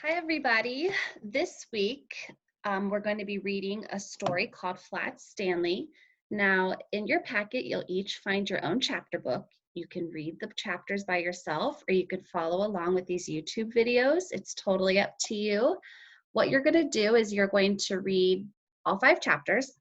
Hi, everybody. This week, we're going to be reading a story called Flat Stanley. Now, in your packet, you'll each find your own chapter book. You can read the chapters by yourself, or you can follow along with these YouTube videos. It's totally up to you. What you're going to do is you're going to read all 5 chapters.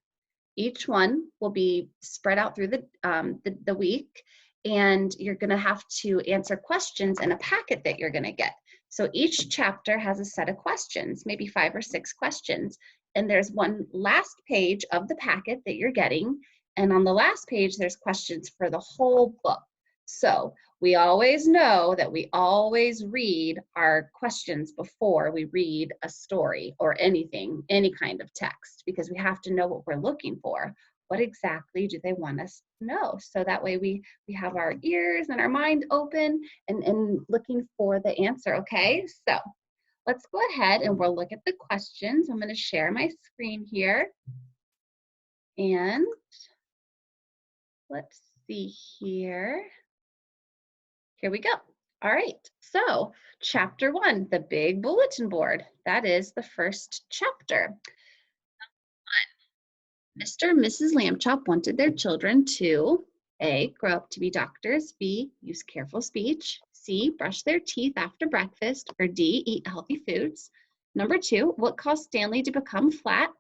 Each one will be spread out through the week, and you're going to have to answer questions in a packet that you're going to get. So each chapter has a set of questions, maybe 5 or 6 questions. And there's one last page of the packet that you're getting. And on the last page, there's questions for the whole book. So we always know that we always read our questions before we read a story or anything, any kind of text, because we have to know what we're looking for. What exactly do they want us to know? So that way we have our ears and our mind open and looking for the answer, okay? So let's go ahead and we'll look at the questions. I'm going to share my screen here. And let's see here. Here we go. All right, so chapter 1, the big bulletin board. That is the first chapter. Mr. and Mrs. Lambchop wanted their children to A, grow up to be doctors, B, use careful speech, C, brush their teeth after breakfast, or D, eat healthy foods. Number 2, what caused Stanley to become flat?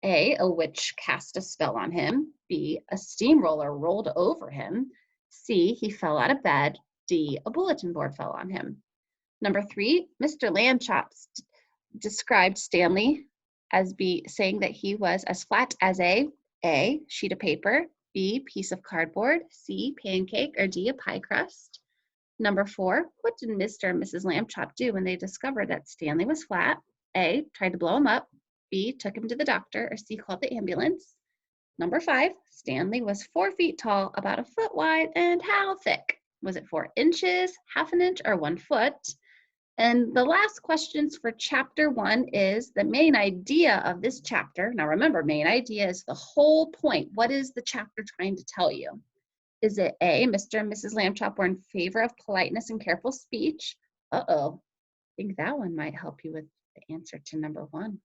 A witch cast a spell on him, B, a steamroller rolled over him, C, he fell out of bed, D, a bulletin board fell on him. Number 3, Mr. Lambchop described Stanley as saying that he was as flat as a sheet of paper, B, piece of cardboard, C, pancake, or D, a pie crust. Number 4, what did Mr. and Mrs. Lambchop do when they discovered that Stanley was flat? A, tried to blow him up, B, took him to the doctor, or C, called the ambulance. Number 5, Stanley was 4 feet tall, about a foot wide, and how thick? Was it 4 inches, half an inch, or 1 foot? And the last questions for chapter 1 is the main idea of this chapter. Now remember, main idea is the whole point. What is the chapter trying to tell you? Is it A, Mr. and Mrs. Lambchop were in favor of politeness and careful speech? Uh-oh, I think that one might help you with the answer to number 1.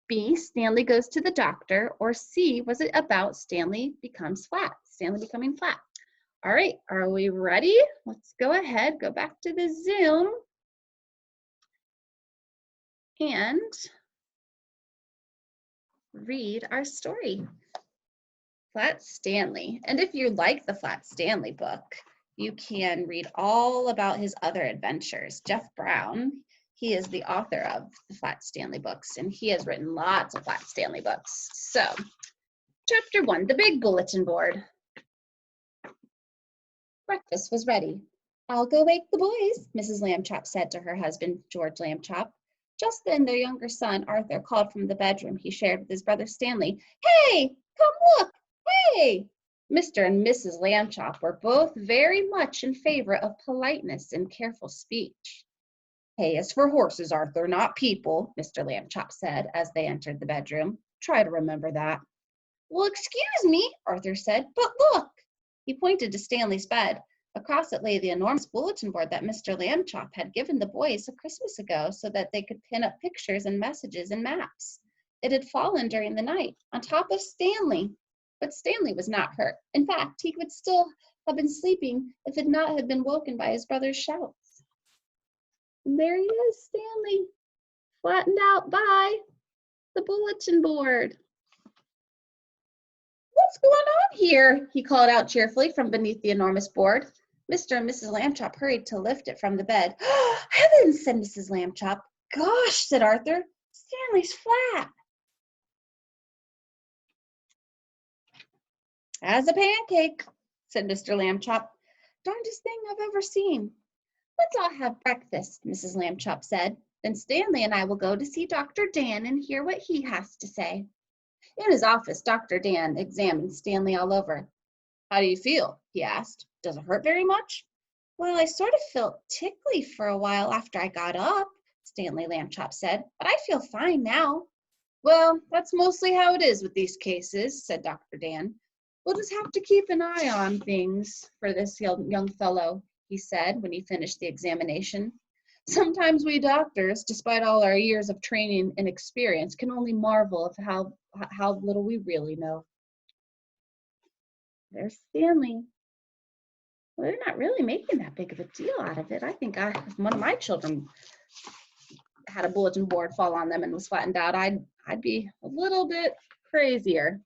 B, Stanley goes to the doctor, or C, was it about Stanley becomes flat, Stanley becoming flat? All right, are we ready? Let's go ahead, go back to the Zoom and read our story. Flat Stanley. And if you like the Flat Stanley book, you can read all about his other adventures. Jeff Brown, he is the author of the Flat Stanley books, and he has written lots of Flat Stanley books. So, chapter 1, the big bulletin board. Breakfast was ready. I'll go wake the boys, Mrs. Lambchop said to her husband, George Lambchop. Just then, their younger son, Arthur, called from the bedroom he shared with his brother Stanley. Hey, come look, hey! Mr. and Mrs. Lambchop were both very much in favor of politeness and careful speech. Hay is for horses, Arthur, not people, Mr. Lambchop said as they entered the bedroom. Try to remember that. Well, excuse me, Arthur said, but look. He pointed to Stanley's bed. Across it lay the enormous bulletin board that Mr. Lambchop had given the boys a Christmas ago so that they could pin up pictures and messages and maps. It had fallen during the night on top of Stanley, but Stanley was not hurt. In fact, he would still have been sleeping if it not have been woken by his brother's shouts. And there he is, Stanley, flattened out by the bulletin board. What's going on here? He called out cheerfully from beneath the enormous board. Mr. and Mrs. Lambchop hurried to lift it from the bed. Heavens, said Mrs. Lambchop. Gosh, said Arthur, Stanley's flat. As a pancake, said Mr. Lambchop. Darndest thing I've ever seen. Let's all have breakfast, Mrs. Lambchop said. Then Stanley and I will go to see Dr. Dan and hear what he has to say. In his office, Dr. Dan examined Stanley all over. How do you feel? He asked. Does it hurt very much? Well, I sort of felt tickly for a while after I got up, Stanley Lambchop said, but I feel fine now. Well, that's mostly how it is with these cases, said Dr. Dan. We'll just have to keep an eye on things for this young fellow, he said when he finished the examination. Sometimes we doctors, despite all our years of training and experience, can only marvel at how little we really know. There's Stanley. Well, they're not really making that big of a deal out of it. I think if one of my children had a bulletin board fall on them and was flattened out, I'd be a little bit crazier.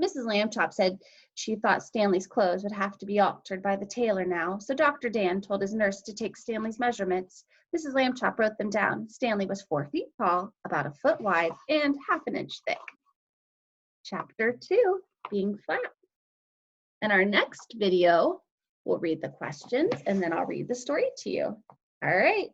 Mrs. Lambchop said she thought Stanley's clothes would have to be altered by the tailor now, so Dr. Dan told his nurse to take Stanley's measurements. Mrs. Lambchop wrote them down. Stanley was 4 feet tall, about a foot wide, and half an inch thick. Chapter 2, being flat. In our next video, we'll read the questions, and then I'll read the story to you. All right.